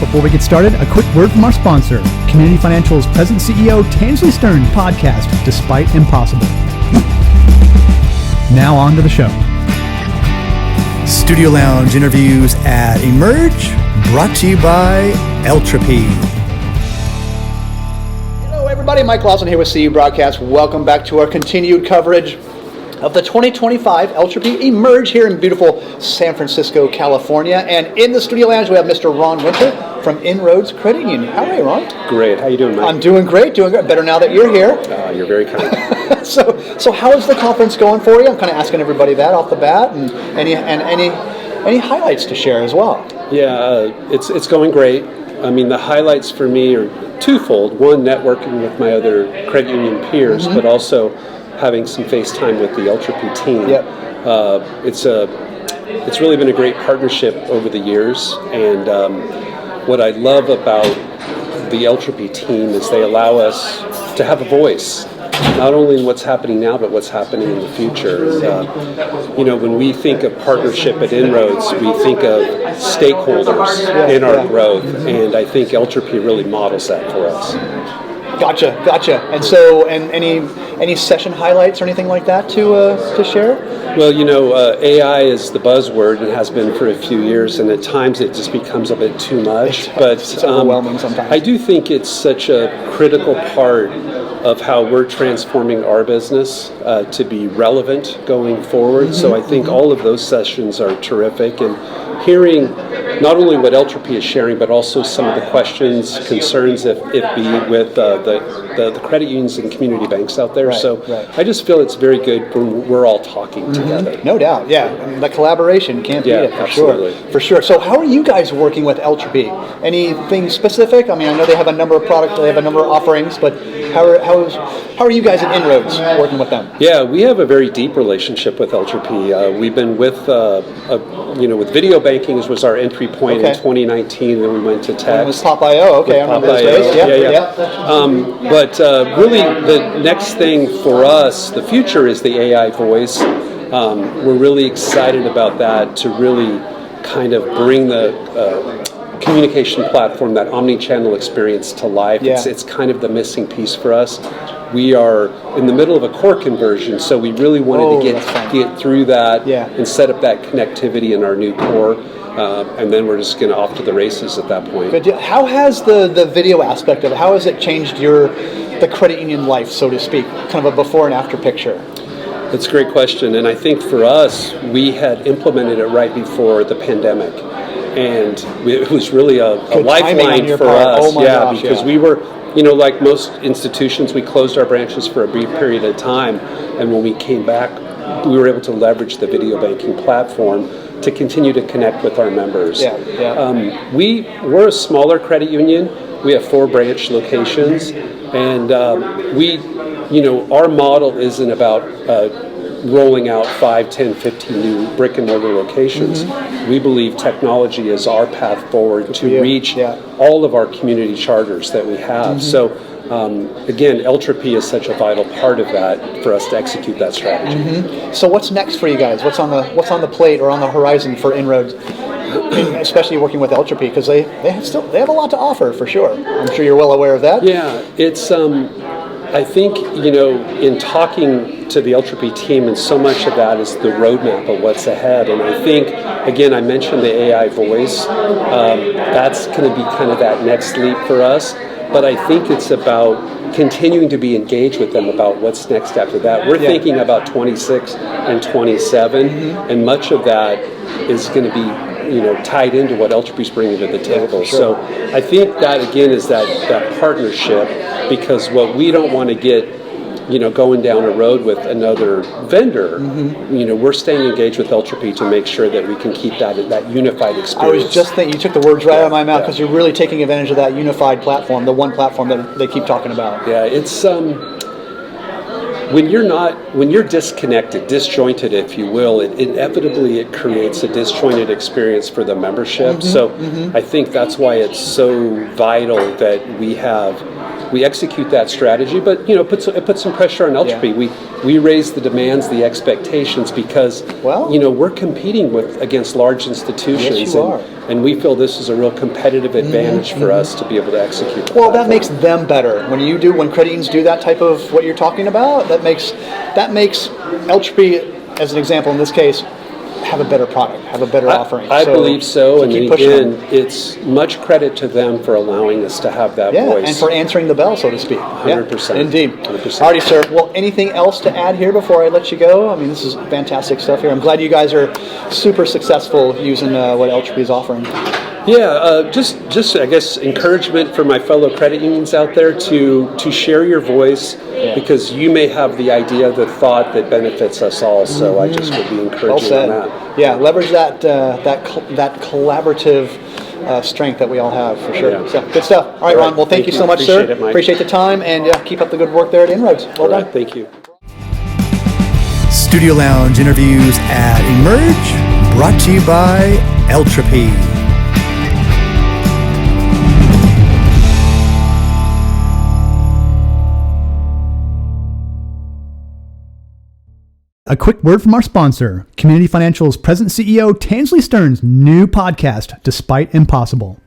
Before we get started, a quick word from our sponsor, Community Financial's President CEO Tansley Stern podcast, Despite Impossible. Now on to the show. Studio Lounge interviews at Emerge, brought to you by Eltropy. Hello everybody, Mike Lawson here with CU Broadcast. Welcome back to our continued coverage of the 2025 Eltropy Emerge here in beautiful San Francisco, California. And in the Studio Lounge, we have Mr. Ron Winter from InRoads Credit Union. How are you, Ron? Great. How you doing, Mike? I'm doing great. Better now that you're here. You're very kind. So how is the conference going for you? I'm kind of asking everybody that off the bat, and any highlights to share as well. Yeah, it's going great. I mean, the highlights for me are twofold. One, networking with my other credit union peers, but also having some face time with the Eltropy team. Yep. It's really been a great partnership over the years, and what I love about the Eltropy team is they allow us to have a voice, not only in what's happening now, but what's happening in the future. When we think of partnership at InRoads, we think of stakeholders in our growth, and I think Eltropy really models that for us. Gotcha. And so, any session highlights or anything like that to share? Well, AI is the buzzword and has been for a few years, and at times it just becomes a bit too much. It's overwhelming sometimes. I do think it's such a critical part of how we're transforming our business to be relevant going forward. So I think all of those sessions are terrific, and hearing not only what Eltropy is sharing, but also some of the questions, concerns, if be with the credit unions and community banks out there. Right. I just feel it's very good when we're all talking together. No doubt, yeah. I mean, the collaboration can't beat it, for absolutely. For sure. So how are you guys working with Eltropy? Anything specific? I mean, I know they have a number of products, they have a number of offerings, but how are you guys at InRoads working with them? Yeah, we have a very deep relationship with Eltropy. We've been with video banking was our entry point in 2019, and we went to text. It was Pop.io, okay, I remember those days. Yeah. But really, the next thing for us, the future, is the AI voice. We're really excited about that to really kind of bring the communication platform, that omni-channel experience to life. Yeah. It's kind of the missing piece for us. We are in the middle of a core conversion, so we really wanted to get through that and set up that connectivity in our new core, and then we're just going to off to the races at that point. Good deal. How has the video aspect of it, how has it changed the credit union life, so to speak, kind of a before and after picture? That's a great question, and I think for us, we had implemented it right before the pandemic, and it was really a lifeline for us. Oh my gosh, because we were, like most institutions, we closed our branches for a brief period of time, and when we came back, we were able to leverage the video banking platform to continue to connect with our members. We're a smaller credit union. We have 4 branch locations, and our model isn't about rolling out 5, 10, 15 new brick and mortar locations. We believe technology is our path forward to reach all of our community charters that we have. So again, Eltropy is such a vital part of that for us to execute that strategy. So what's next for you guys? What's on the plate or on the horizon for InRoads, especially working with Eltropy, because they have a lot to offer for sure. I'm sure you're well aware of that. Yeah, it's I think, in talking to the Eltropy team, and so much of that is the roadmap of what's ahead. And I think, again, I mentioned the AI voice. That's going to be kind of that next leap for us. But I think it's about continuing to be engaged with them about what's next after that. We're thinking about 26 and 27, and much of that is going to be tied into what Eltropy's bringing to the table. So I think that, again, is that partnership, because what we don't want to get going down a road with another vendor, we're staying engaged with Eltropy to make sure that we can keep that unified experience. I was just thinking, you took the words right out of my mouth, because you're really taking advantage of that unified platform, the one platform that they keep talking about. Yeah, it's when you're disconnected, disjointed, if you will, inevitably it creates a disjointed experience for the membership. So I think that's why it's so vital that we execute that strategy, but it puts some pressure on Eltropy. We raise the demands, the expectations, because we're competing against large institutions. Yes, you are. And we feel this is a real competitive advantage for us to be able to execute. Well, that makes them better. When credit unions do that type of what you're talking about, that makes Eltropy, as an example in this case, have a better product, have a better offering. I believe so, and keep again, it's much credit to them for allowing us to have that voice. And for answering the bell, so to speak. 100%. Indeed. 100%. Alrighty, sir. Well, anything else to add here before I let you go? I mean, this is fantastic stuff here. I'm glad you guys are super successful using what Eltropy is offering. Yeah, just I guess encouragement for my fellow credit unions out there to share your voice, because you may have the idea, the thought that benefits us all. So I just would be encouraging on that. Yeah, leverage that collaborative strength that we all have for sure. Yeah. So good stuff. All right, Ron. Well, thank you so much, sir. Appreciate it, Mike. Appreciate the time, and keep up the good work there at InRoads. Well done. Thank you. Studio Lounge interviews at Emerge, brought to you by Eltropy. A quick word from our sponsor, Community Financial's present CEO, Tansley Stern's new podcast, Despite Impossible.